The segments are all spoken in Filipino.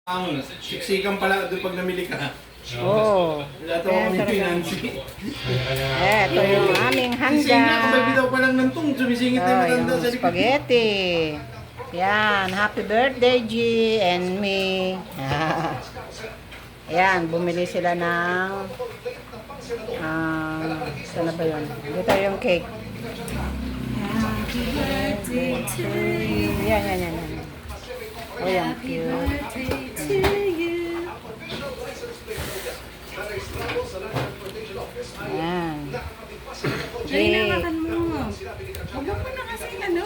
Ang siksikan pala doon pag namili ka. Oh. Wala to akong pinansi. Ito yung aming Sisingin ako, handa. bitaw pa lang ng tong. Sumisingit na yung matanda Yung sa likod. spaghetti. Yan. Happy birthday, G and me. Yan. Bumili sila ng saan na ba yun? Dito yung cake. Happy birthday to you. Yan. Oh, yan. Happy Cute. birthday to you. Yan. Ay, nawakan mo. Huwag mo na kasi ano.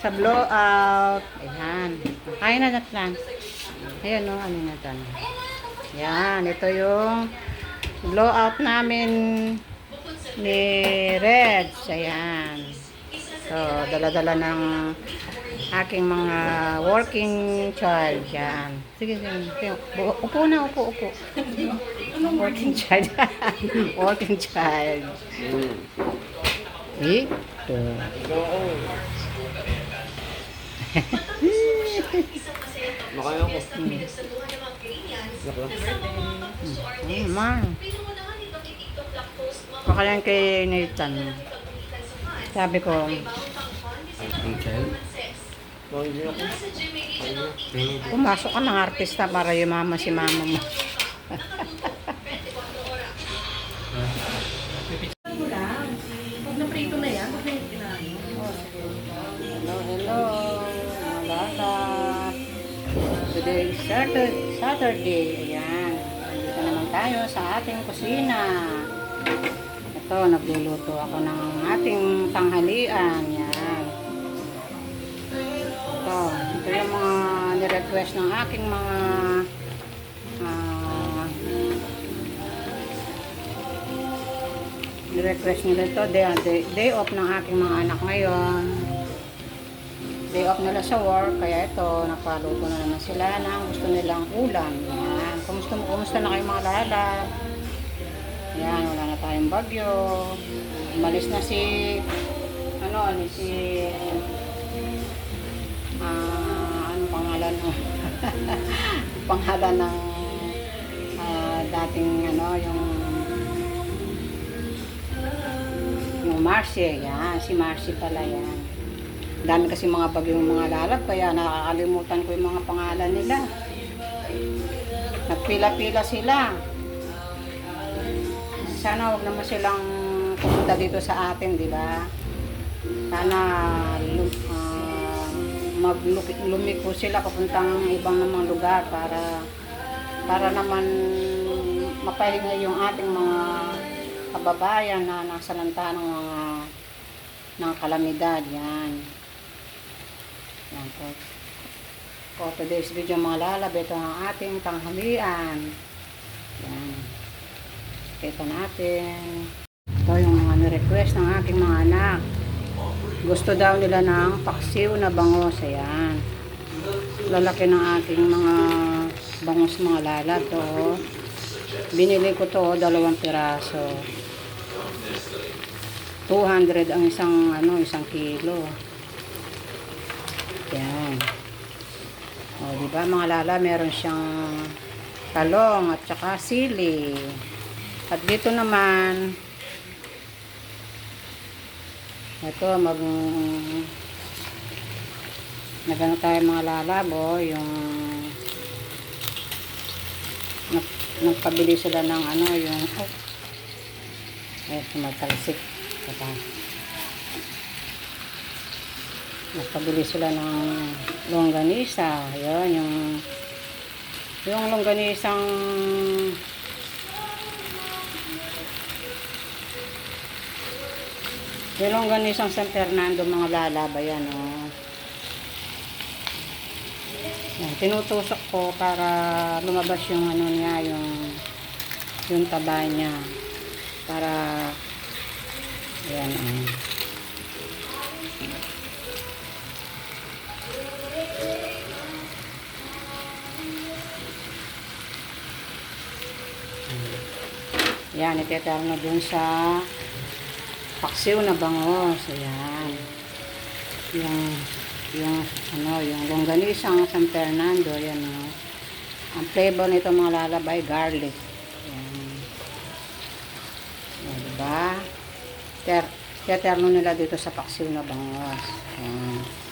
Sa blowout. Ayan. Kain na natin. Ayan o, ano na dyan. Yan, ito yung blowout namin ni Reds. Ayan. So, dala-dala ng aking mga working child. Yan. Sige. Upo na, upo. Working child. Working child. Ito. Makaya ko. Ma. Pakalan kay Nathan. Sabi ko, pumasok ka ng artista para yumama si mama mo. Pag naprito na yan, pag naprito Hello, malala. Today is Saturday. Ayan. Dito naman tayo sa ating kusina. Ito, nagluluto ako ng ating tanghalian. Yan. Ito yung mga nirequest ng aking mga nirequest nila ito. Day off ng aking mga anak ngayon. Day off nila sa work. Kaya ito, napaluto na naman sila ng gusto nilang ulam. Yan. Kumusta na kayo mga lala? Yan, wala na tayong bagyo. Umalis na si ano pangalan mo? Pangalan ng dating yung Marcy. Yan, si Marcy pala yan. Dami kasi mga bagyong mga lalab, kaya nakakalimutan ko yung mga pangalan nila. Nagpila-pila sila. Sana wag naman silang pumunta dito sa atin, di ba? Sana lumiko sila papuntang ibang namang lugar para naman mapahinga yung ating mga kababayan na nasa lanta ng kalamidad. Yan po. For today's video mga lalab, ito ang ating tanghalian. Yan. Kita natin. Ito yung mga nirequest ng aking mga anak. Gusto daw nila ng paksiw na bangos. Ayan. Lalaki ng aking mga bangos mga lalab. To. Binili ko to 2 piraso. 200 ang isang kilo. Yan. O, diba mga lala, meron siyang talong at saka sili. At dito naman, ito, nagano tayo mga lalabo, yung nagpabili sila ng sumatalsik. Nagpabili sila ng longganisa. Yun, yung longganisang San Fernando mga lalaba yan, oh. Yan, tinutusok ko para lumabas yung yung taba niya. Para yan, oh. Yan, itetar na dun sa paksiw na bangos. Ayan. Yung longganisang San Fernando, yan o. Ang flavor nito mga lalabay, garlic. Yan. Yan, diba? Teterno nila dito sa paksiw na bangos. Yan.